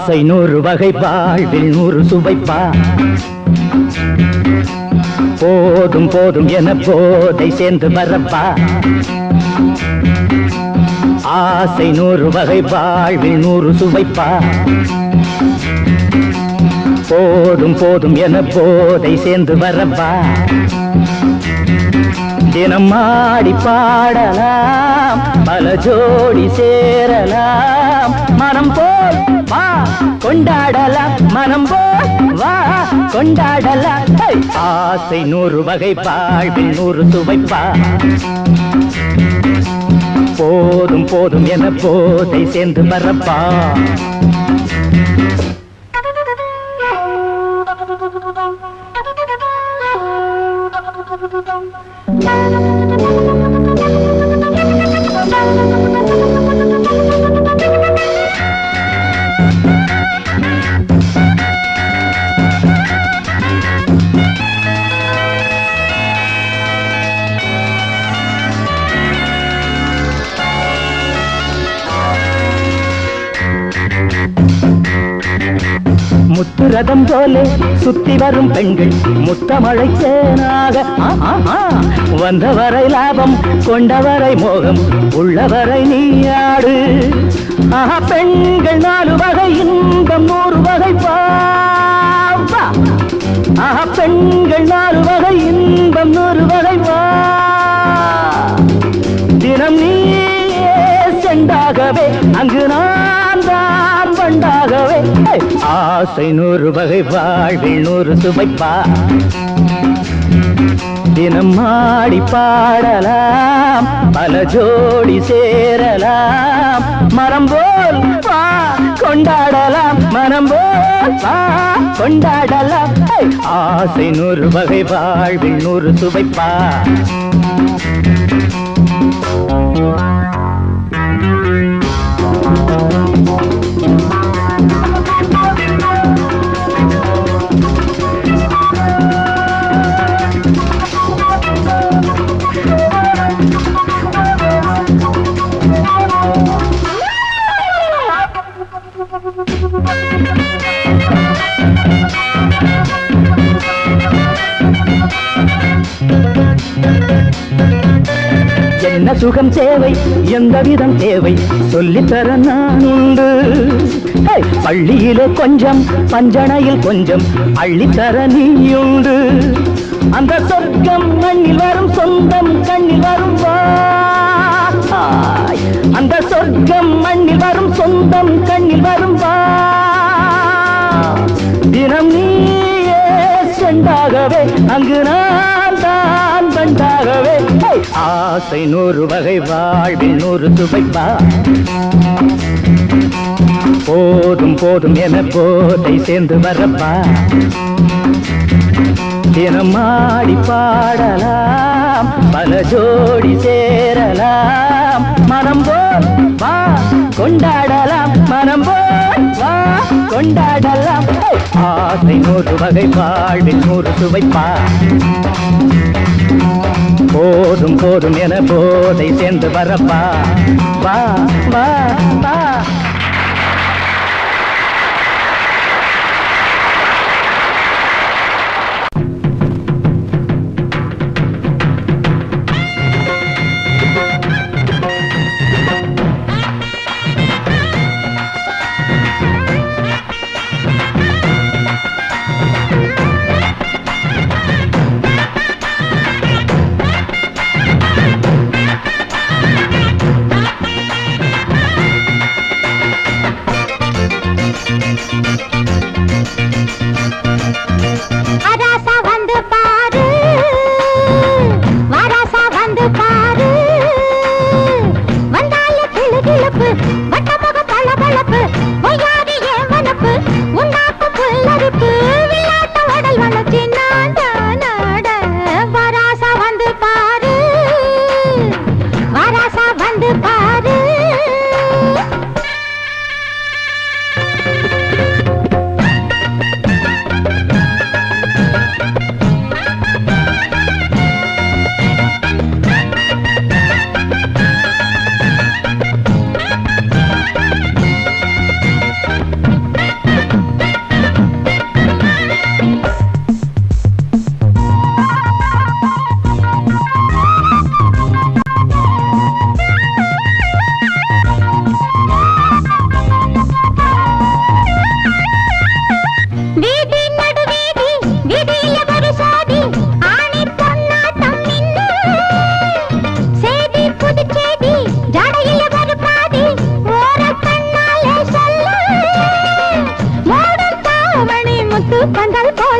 ஆசை 100 வகை வாழ்வில் 100 சுவைப்பா போதும் போதும் என போதை சேர்ந்து வரப்பா ஆசை 100 வகை வாழ்வில் 100 சுவைப்பா போதும் போதும் என போதை சேர்ந்து வரப்பா தினம் ஆடி பாடலாம் பல ஜோடி சேரலாம் மனம் போல் வா கொண்டாடலாம் மனம் போல் வா கொண்டாடலாம் ஆசை 100 வகை வாழ்வில் 100 சுவைப்பா போதும் போதும் என போதை சேர்ந்து வரப்பா முத்துரதம் போலே சுத்தி வரும் பெண்கள் முத்தமழை தேனாக வந்தவரை லாபம் கொண்டவரை மோகம் உள்ளவரை நீயாடு பெண்கள் 4 வகை இன்பம் 100 வகை பாவா பெண்கள் 4 வகை இன்பம் 100 வகை வா தினம் நீயே செண்டாகவே அங்கு நான் தான் வண்டாகவே ஆசை 100 வகை வாழ்வில் 100 சுவைப்பா தினம் ஆடி பாடலாம் பல ஜோடி சேரலாம் மரம் போல் வா கொண்டாடலாம் மனம் போல் வா கொண்டாடலாம் ஆசை 100 வகை வாழ்வில் 100 சுவைப்பா என்ன சுகம் தேவை எந்த விதம் தேவை சொல்லித்தர நான் உண்டு பள்ளியிலே கொஞ்சம் பஞ்சனையில் கொஞ்சம் அள்ளித்தர நீயுண்டு அந்த சொர்க்கம் மண்ணில் வரும் சொந்தம் கண்ணில் வரும் அந்த சொர்க்கம் மண்ணில் வரும் சொந்தம் கண்ணில் வரும் தினம் நீயே செண்டாகவே அங்கு நான் தான் பண்டாகவே ஆசை 100 வகை வாழ்வில் 100 சுவைப்பா போதும் போதும் என போதை சேர்ந்து வரப்பா தினம் ஆடி பாடலாம் பல ஜோடி சேரலாம் மனம் போல் வா கொண்டாடலாம் மனம் போல் வா கொண்டாடலாம் ஆசை 100 வகை வாழ்வில் 100 சுவைப்பா போதும் போதும் என போதை சேர்ந்து வரப்பா வா வா வா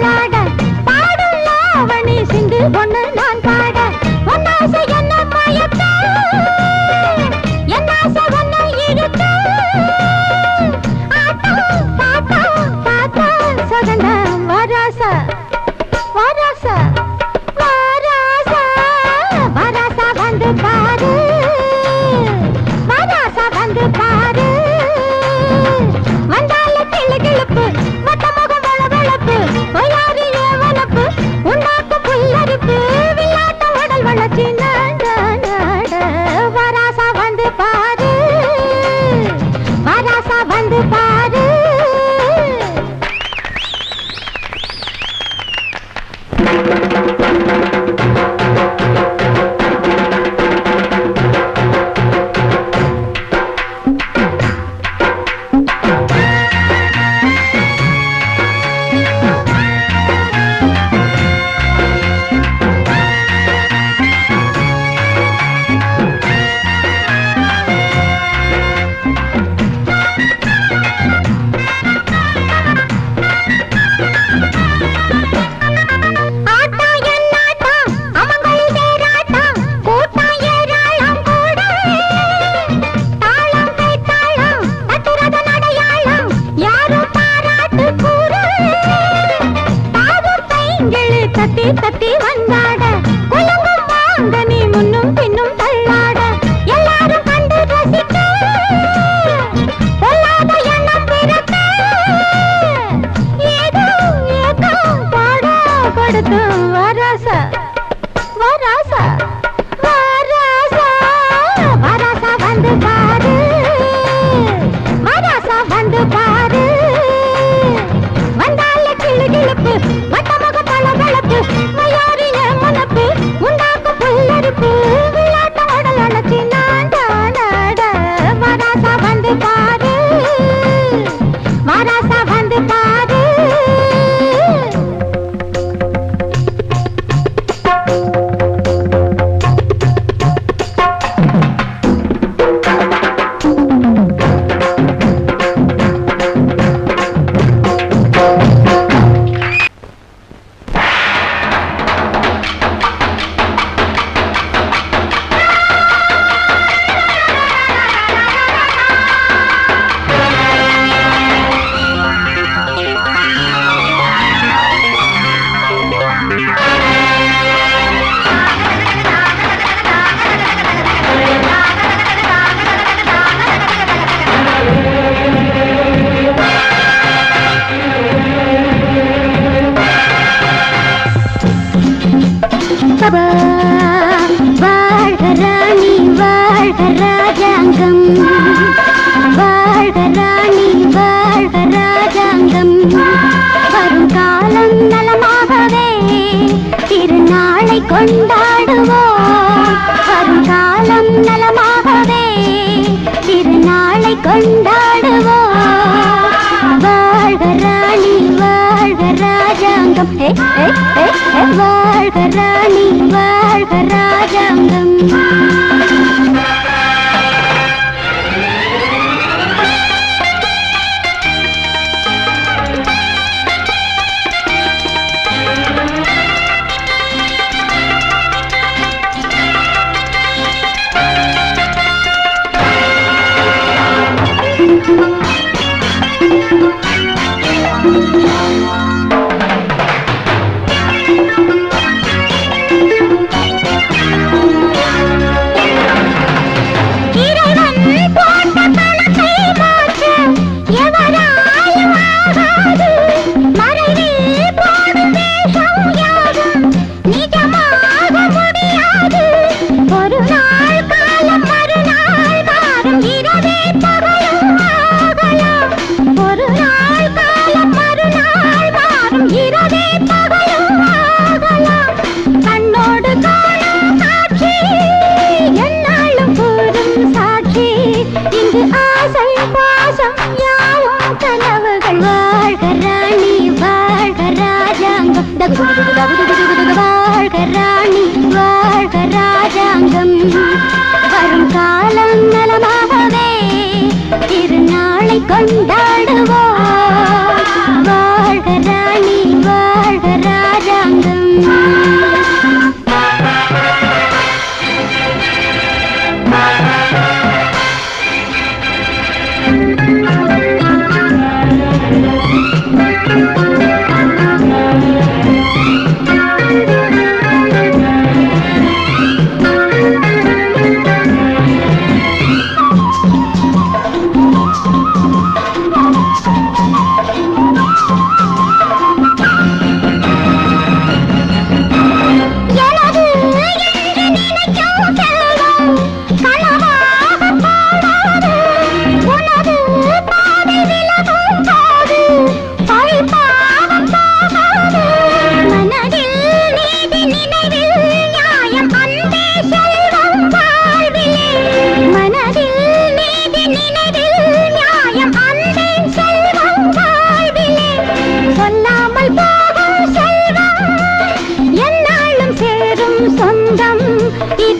தள்ளாட பாடும் லாவணி சிந்து பொண்ணு நான் பாட ஒன்னாசை என்ன மயக்க என்னாசை ஒன்னு இருக்க ஆட்டம் பாட்டம் பாத்தா சகன வராசா வராசா வராசா வராசா வந்து பாரு வராசா வந்து பாரு வந்தால கிளு கிளுப்பு மொத்த முகம் வளவளப்பு ஒயாரி ஏவலப்பு உண்டாக்கு புல்லரிப்பு விளையாட்ட உடல் வளர்ச்சி நாட நாட வராசா வந்து பாரு வராசா வந்து பாரு தட்டி தட்டி வந்தாட உலகம் வாங்க நீ முன்னும் பின்னும் தள்ளாட எல்லாரும் கண்டு ரசிக்க பொல்லாத எண்ணம் பிறக்க ஏதோ ஏதோ பாட கொடுத்து வராசா வராசா வராசா வராசா வந்து பாரு வராசா வந்து பாரு வந்தால கிளு கிளுப்பு வட்டமுக பளபளப்பு மயாரின மனப்பு உண்டாக்கு புல்லரிப்பு விளையாட்ட உடல் அணைச்சி நாட நாட வராசா வந்து பாரு வராசா வந்து பாரு வாழ்க ராணி வாழ்க ராஜாங்கம் வாழ்க ராணி வாழ்க ராஜாங்கம் வரும் காலம் நலமாகவே திருநாளை கொண்டாடுவோம் வரும் காலம் நலமாகவே திருநாளை கொண்டாடுவோம் வாழ்க ராணி வாழ்க ராஜாங்கம் வாழ்க ராணி வாழ்க ராஜாங்கம் வாழ்க ராணி வாழ்க ராஜாங்கம் வரும் காலம் நலமாகவே திருநாளை கொண்டாடுவோம் வாழ்க ராணி வாழ்க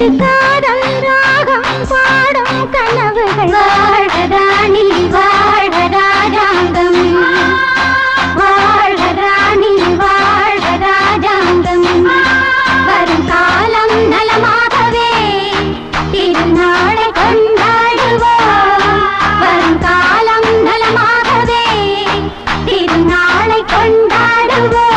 இது காதல் ராகம் பாடும் கனவுகள் வாழ்வதானி வாழ்வதாஜாங்கம் வாழ்வதானி வாழ்வதாஜாங்கம் வரும் காலம் நலமாகவே திருநாளை கொண்டாடுவோம் வரும் காலம் நலமாகவே திருநாளை கொண்டாடுவோம்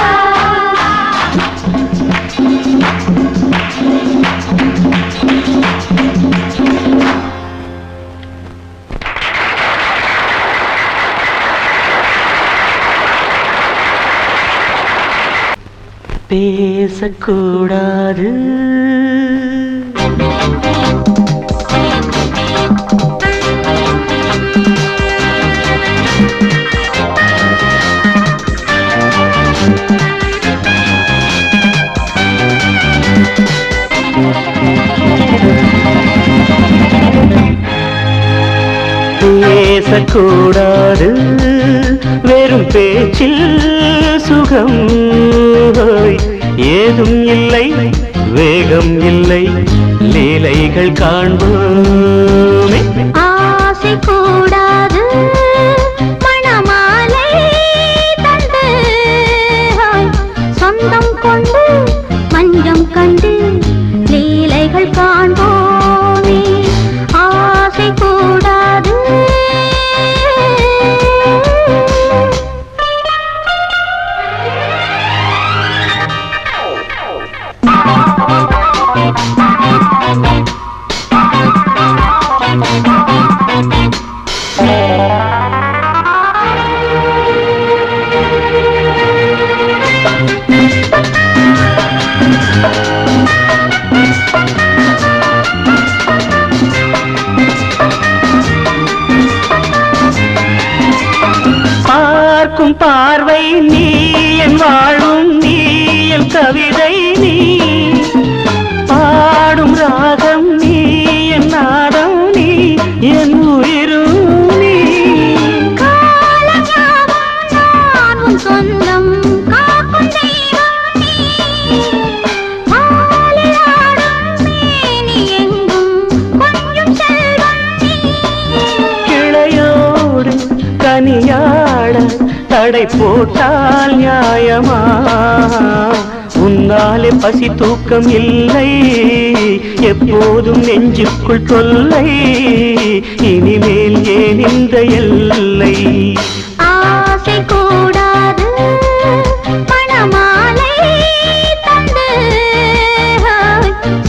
பேசக்கூடாது பேசக்கூடாது வெறும் பேச்சில் சுகம் ஏதும் இல்லை வேகம் இல்லை லீலைகள் காண்போமே ஆசை கூடாது மணமாலை தந்து சொந்தம் கொண்டு மஞ்சம் கண்டு லீலைகள் காண்போமே ஆசை கூடாது பார்க்கும் பார்வை நீ என் வாழும் நீ என் கவிதை நீ பாடும் ராகம் நீ என் நாதம் நீ என் உயிரும் நீ காலஞாபம் சொந்தம் காக்கும் தெய்வம் நீ ஆலியாடும் மேனி எங்கும் கொஞ்சம் செல்வம் நீ கிளையோடு கனியாட தடை போட்டால் நியாயமா உன்னாலே பசி தூக்கம் இல்லை எப்போதும் நெஞ்சுக்குள் தொல்லை இனிமேல் ஏன் இந்த எல்லை ஆசை கூடாது மணமாலை தந்து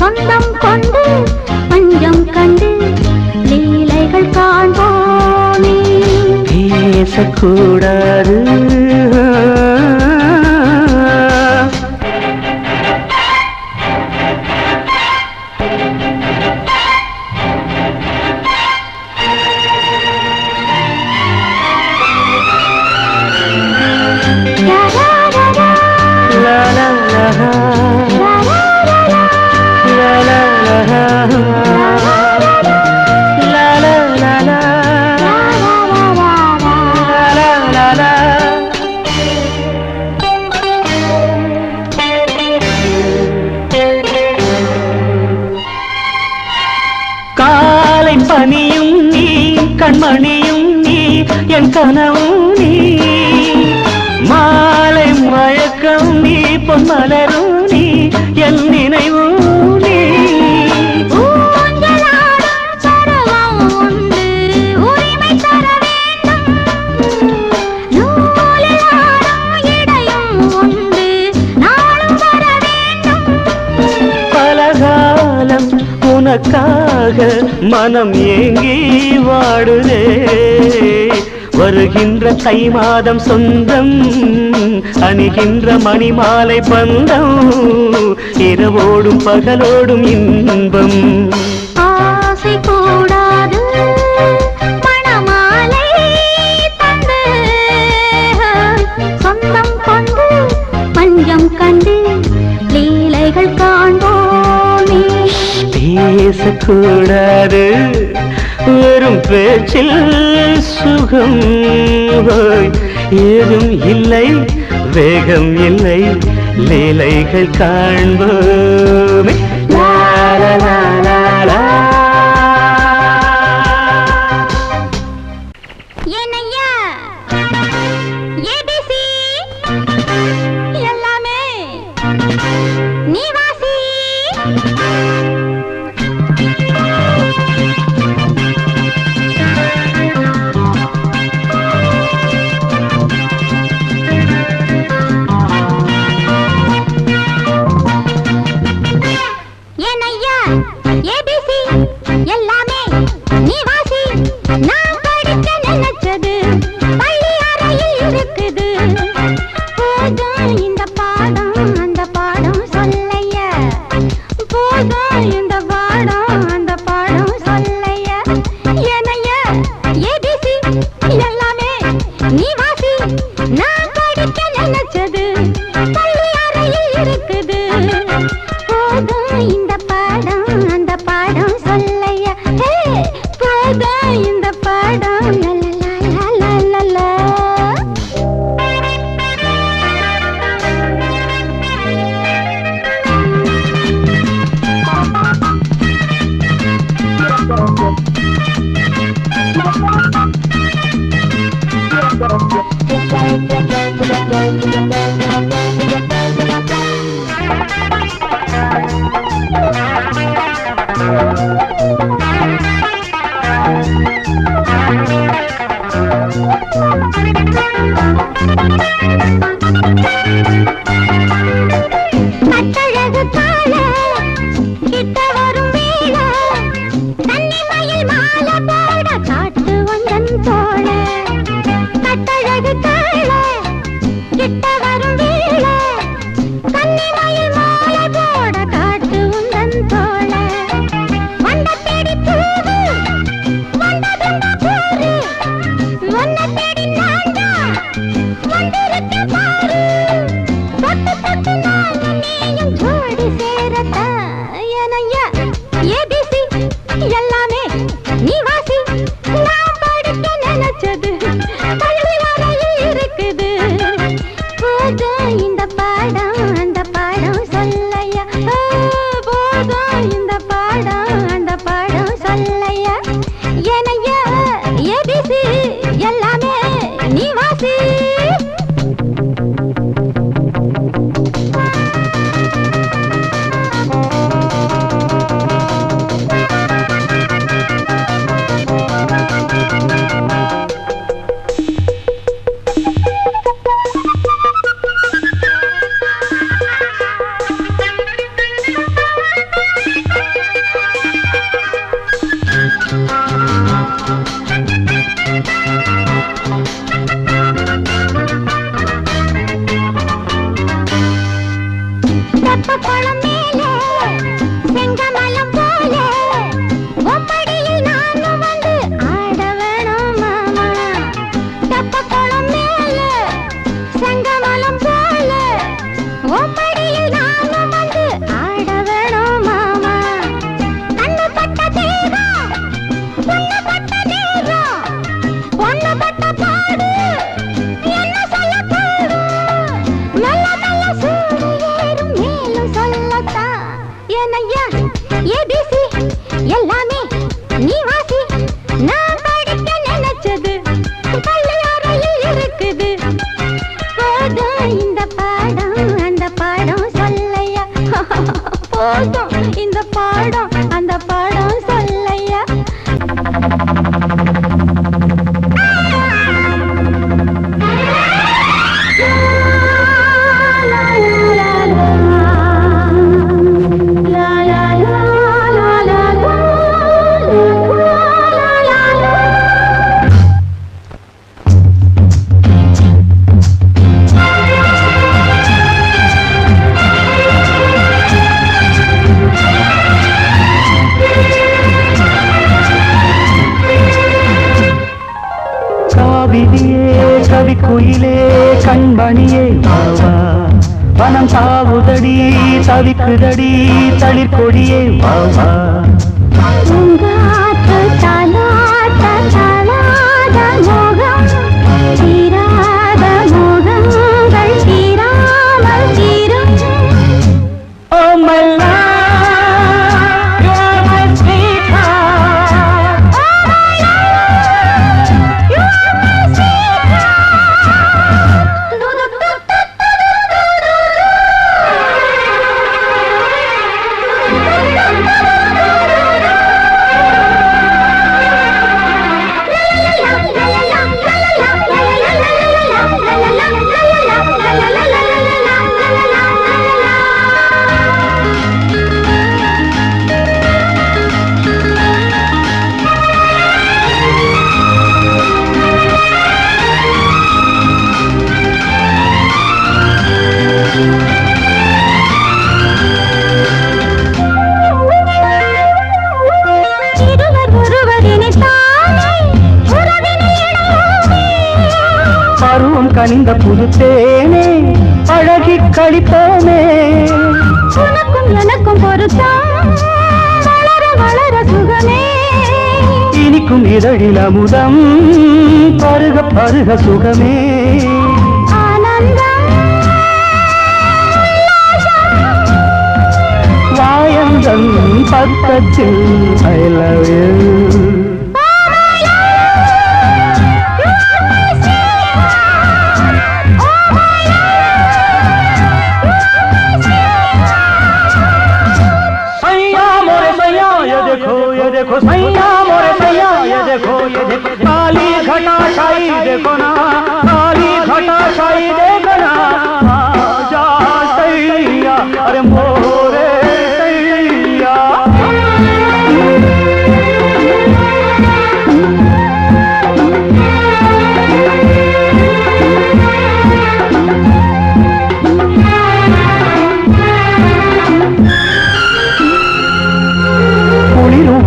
சொந்தம் கொண்டு பஞ்சம் கண்டு லீலைகள் காண்போமே பேசக்கூடாது காலை பனியும் நீ கண்மணியும் நீ என் கனவும் நீ மாலை மயக்கம் நீ பொன்மலரும் நீ என் நினைவும் நீ பலகாலம் உனக்காக மனம் ஏங்கி வாடுதே வருகின்ற தை மாதம் சொந்தம் அணிகின்ற மணிமாலை பந்தம் இரவோடும் பகலோடும் இன்பம் ஆசை கூடாது மணமாலை தந்து சொந்தம் கொண்டு பஞ்சம் கண்டு லீலைகள் காண்போமே பேசக்கூடாது வெறும் பேச்சில் சுகம் ஏதும் இல்லை வேகம் இல்லை லீலைகள் காண்போமே. லா லா லா தெப்ப குளம் மேலே செங்கமலம் போல ஒப்படியில் நானும் வந்து ஆட வேணும் மாமா. தெப்ப குளம் மேலே செங்கமலம் போல ஒப்படியில் நானும் வந்து ஆட வேணும் மாமா. கண்ணு பட்ட தேகம் பொண்ணு பட்ட தேகம் பொண்ணு பட்ட பாடு என்ன சொல்ல பாடு மெல்ல மெல்ல சூடு ஏறும் மேலும் சொல்லத்தான் ஏனையா ஏபிசி எல்லாமே நீ வாசி நான் படிக்க நினைச்சது பள்ளியறையில் இருக்குது. போதும் இந்த பாடம் அந்த பாடம் சொல்லையா போதும் இந்த பாடம் அந்த பாடம் சொல்லையா. காவிரியே கவிக்குயிலே கண்மணியே வாவா வனம் சாவுதடி தவிக்குதடி தளிர்கொடியே வாவா. பூங்காற்று தாலாட்ட தாளாத மோகம் தீராத மோகங்கள் தீராமல் தீரும். Oh my love, you are my sweetheart. You are my பருவம் கனிந்த புதுத்தேனே அழகி கழிப்போமே. உனக்கும் எனக்கும் பொருத்தம் வளர வளர சுகமே. இனிக்கும் இதழில் அமுதம் பருக பருக சுகமே. ஆனந்தம் வாயந்தன் பக்கத்தில் I love you. देखो सैया मोरे सैया ये देखो काली घटा शाही देखो ना काली घटा शाही देखो ना जा सैया अरे मोरे सैया.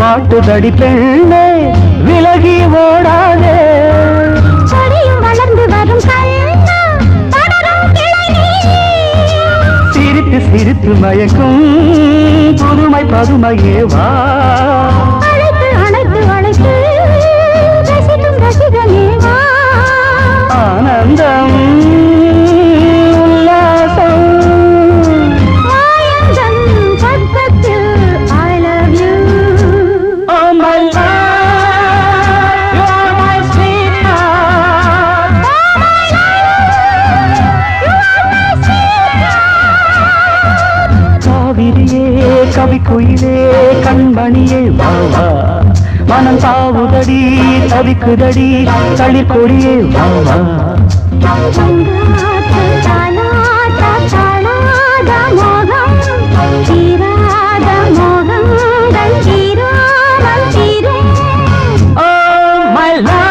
வாட்டுதடி பெண்ணே விலகி ஓடாதே. செடியும் வளர்ந்து வரும் கண்ணா படரும் கிளை சிரித்து சிரித்து மயக்கும் புதுமை பதுமையே வா. அழைத்து அழைத்து அழைத்து ரசிக்கும் ரசிகனே வா. ஆனந்தம் உல்லாசம் மாயந்தன் பக்கத்தில் I love you. Oh my love, you are my sweetheart. Oh my love, you are my sweetheart. காவிரியே கவிக்குயிலே கண்மணியே வாவா மனம் சாவுதடி தவிக்குதடி தளிர்கொடியே வாவா. பூங்காற்று தாலாட்ட தாளாத மோகம் தீராத மோகங்கள் தீராமல் தீரும். Oh my love.